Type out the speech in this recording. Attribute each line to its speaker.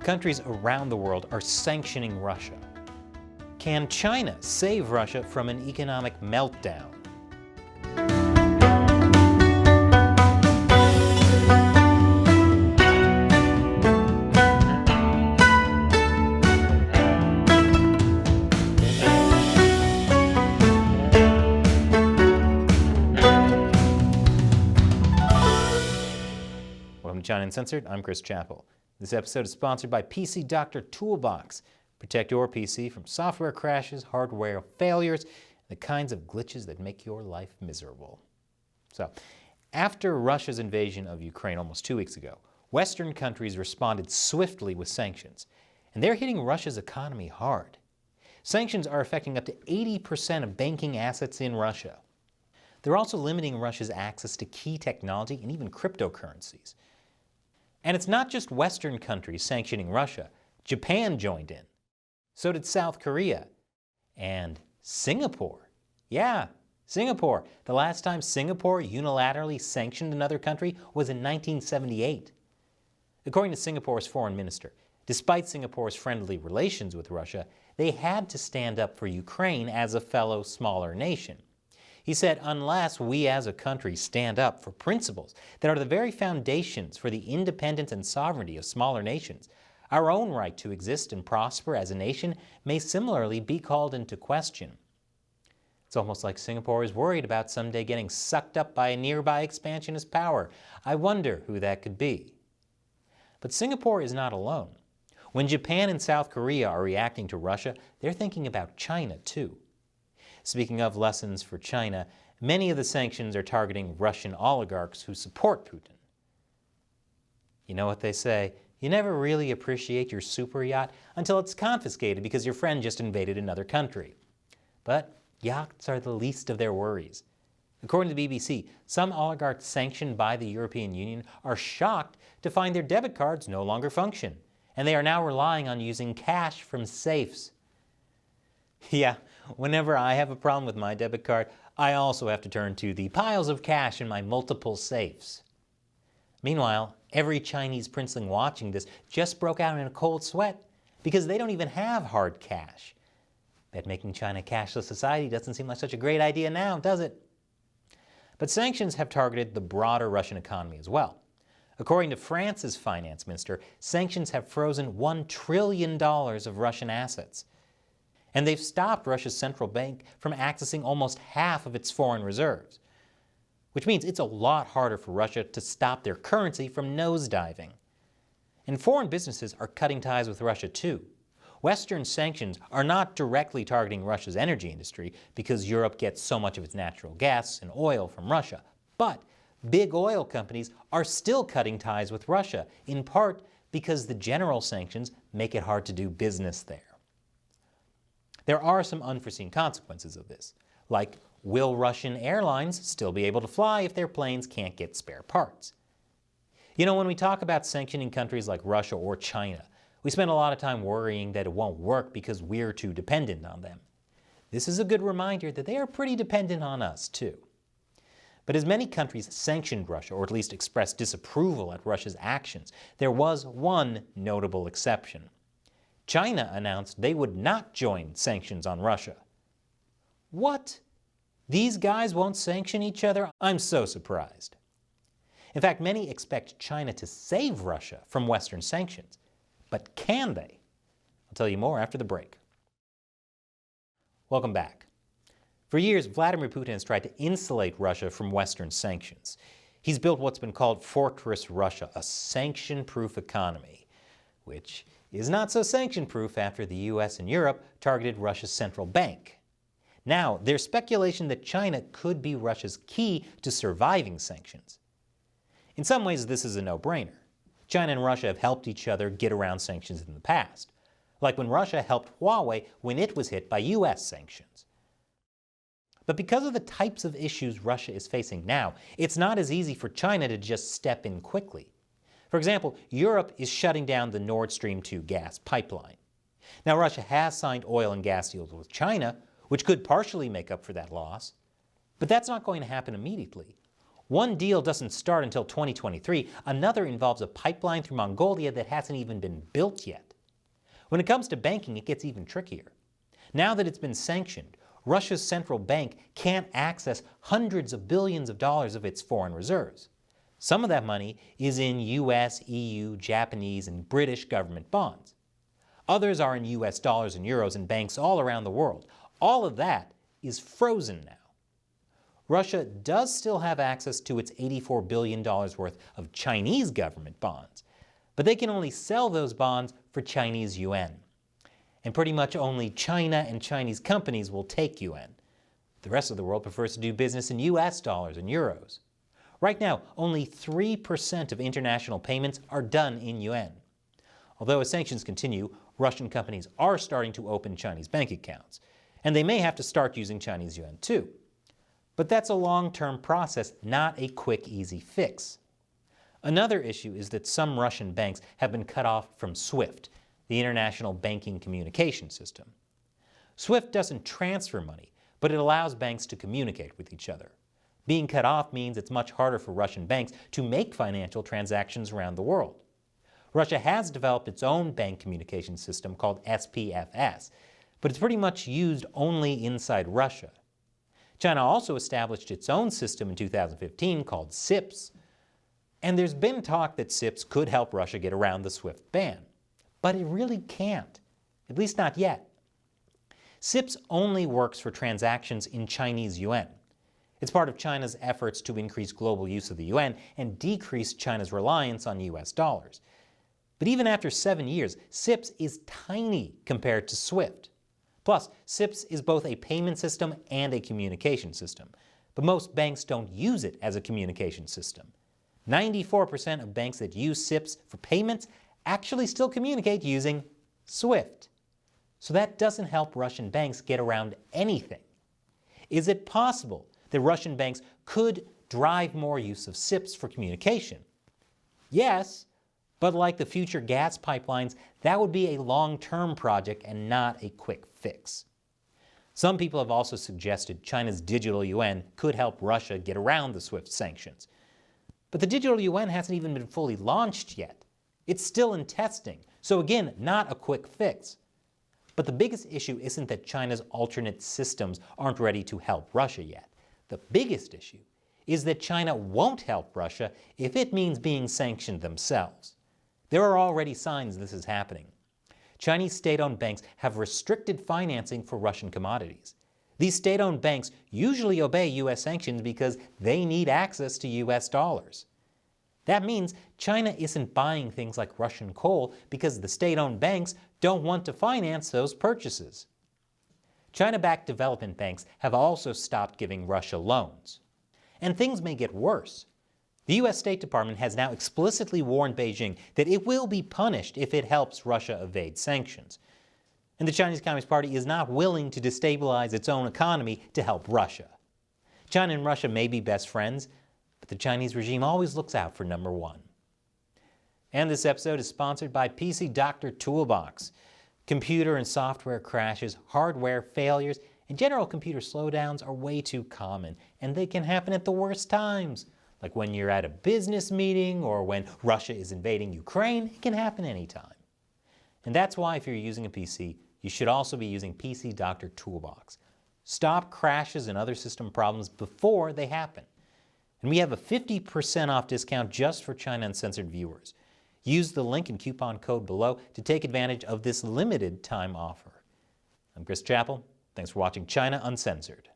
Speaker 1: Countries around the world are sanctioning Russia. Can China save Russia from an economic meltdown? Welcome to Chine Uncensored. I'm Chris Chappell. This episode is sponsored by PC Doctor Toolbox. Protect your PC from software crashes, hardware failures, and the kinds of glitches that make your life miserable. So, after Russia's invasion of Ukraine almost 2 weeks ago, Western countries responded swiftly with sanctions, and they're hitting Russia's economy hard. Sanctions are affecting up to 80% of banking assets in Russia. They're also limiting Russia's access to key technology and even cryptocurrencies. And it's not just Western countries sanctioning Russia. Japan joined in. So did South Korea. And Singapore. Yeah, Singapore. The last time Singapore unilaterally sanctioned another country was in 1978. According to Singapore's foreign minister, despite Singapore's friendly relations with Russia, they had to stand up for Ukraine as a fellow smaller nation. He said, unless we as a country stand up for principles that are the very foundations for the independence and sovereignty of smaller nations, our own right to exist and prosper as a nation may similarly be called into question. It's almost like Singapore is worried about someday getting sucked up by a nearby expansionist power. I wonder who that could be. But Singapore is not alone. When Japan and South Korea are reacting to Russia, they're thinking about China too. Speaking of lessons for China, many of the sanctions are targeting Russian oligarchs who support Putin. You know what they say, you never really appreciate your super yacht until it's confiscated because your friend just invaded another country. But yachts are the least of their worries. According to the BBC, some oligarchs sanctioned by the European Union are shocked to find their debit cards no longer function, and they are now relying on using cash from safes. Yeah, whenever I have a problem with my debit card, I also have to turn to the piles of cash in my multiple safes. Meanwhile, every Chinese princeling watching this just broke out in a cold sweat because they don't even have hard cash. Bet making China a cashless society doesn't seem like such a great idea now, does it? But sanctions have targeted the broader Russian economy as well. According to France's finance minister, sanctions have frozen $1 trillion of Russian assets. And they've stopped Russia's central bank from accessing almost half of its foreign reserves, which means it's a lot harder for Russia to stop their currency from nosediving. And foreign businesses are cutting ties with Russia too. Western sanctions are not directly targeting Russia's energy industry because Europe gets so much of its natural gas and oil from Russia, but big oil companies are still cutting ties with Russia, in part because the general sanctions make it hard to do business there. There are some unforeseen consequences of this, like will Russian airlines still be able to fly if their planes can't get spare parts? You know, when we talk about sanctioning countries like Russia or China, we spend a lot of time worrying that it won't work because we're too dependent on them. This is a good reminder that they are pretty dependent on us too. But as many countries sanctioned Russia, or at least expressed disapproval at Russia's actions, there was one notable exception. China announced they would not join sanctions on Russia. What? These guys won't sanction each other? I'm so surprised. In fact, many expect China to save Russia from Western sanctions. But can they? I'll tell you more after the break. Welcome back. For years, Vladimir Putin has tried to insulate Russia from Western sanctions. He's built what's been called Fortress Russia, a sanction-proof economy, which is not so sanction-proof after the US and Europe targeted Russia's central bank. Now, there's speculation that China could be Russia's key to surviving sanctions. In some ways, this is a no-brainer. China and Russia have helped each other get around sanctions in the past, like when Russia helped Huawei when it was hit by US sanctions. But because of the types of issues Russia is facing now, it's not as easy for China to just step in quickly. For example, Europe is shutting down the Nord Stream 2 gas pipeline. Now, Russia has signed oil and gas deals with China, which could partially make up for that loss. But that's not going to happen immediately. One deal doesn't start until 2023. Another involves a pipeline through Mongolia that hasn't even been built yet. When it comes to banking, it gets even trickier. Now that it's been sanctioned, Russia's central bank can't access hundreds of billions of dollars of its foreign reserves. Some of that money is in US, EU, Japanese, and British government bonds. Others are in US dollars and euros in banks all around the world. All of that is frozen now. Russia does still have access to its $84 billion worth of Chinese government bonds, but they can only sell those bonds for Chinese yuan. And pretty much only China and Chinese companies will take yuan. The rest of the world prefers to do business in US dollars and euros. Right now, only 3% of international payments are done in yuan. Although as sanctions continue, Russian companies are starting to open Chinese bank accounts, and they may have to start using Chinese yuan too. But that's a long-term process, not a quick, easy fix. Another issue is that some Russian banks have been cut off from SWIFT, the International Banking Communication System. SWIFT doesn't transfer money, but it allows banks to communicate with each other. Being cut off means it's much harder for Russian banks to make financial transactions around the world. Russia has developed its own bank communication system called SPFS, but it's pretty much used only inside Russia. China also established its own system in 2015 called SIPS, and there's been talk that SIPS could help Russia get around the SWIFT ban. But it really can't, at least not yet. SIPS only works for transactions in Chinese yuan. It's part of China's efforts to increase global use of the yuan and decrease China's reliance on US dollars. But even after 7 years, SIPS is tiny compared to SWIFT. Plus, SIPS is both a payment system and a communication system, but most banks don't use it as a communication system. 94% of banks that use SIPS for payments actually still communicate using SWIFT. So that doesn't help Russian banks get around anything. Is it possible that Russian banks could drive more use of SIPS for communication? Yes, but like the future gas pipelines, that would be a long-term project and not a quick fix. Some people have also suggested China's digital yuan could help Russia get around the SWIFT sanctions. But the digital yuan hasn't even been fully launched yet. It's still in testing, so again, not a quick fix. But the biggest issue isn't that China's alternate systems aren't ready to help Russia yet. The biggest issue is that China won't help Russia if it means being sanctioned themselves. There are already signs this is happening. Chinese state-owned banks have restricted financing for Russian commodities. These state-owned banks usually obey U.S. sanctions because they need access to U.S. dollars. That means China isn't buying things like Russian coal because the state-owned banks don't want to finance those purchases. China-backed development banks have also stopped giving Russia loans. And things may get worse. The U.S. State Department has now explicitly warned Beijing that it will be punished if it helps Russia evade sanctions. And the Chinese Communist Party is not willing to destabilize its own economy to help Russia. China and Russia may be best friends, but the Chinese regime always looks out for number one. And this episode is sponsored by PC Doctor Toolbox. Computer and software crashes, hardware failures, and general computer slowdowns are way too common, and they can happen at the worst times. Like when you're at a business meeting or when Russia is invading Ukraine, it can happen anytime. And that's why if you're using a PC, you should also be using PC Doctor Toolbox. Stop crashes and other system problems before they happen. And we have a 50% off discount just for China Uncensored viewers. Use the link and coupon code below to take advantage of this limited time offer. I'm Chris Chappell. Thanks for watching China Uncensored.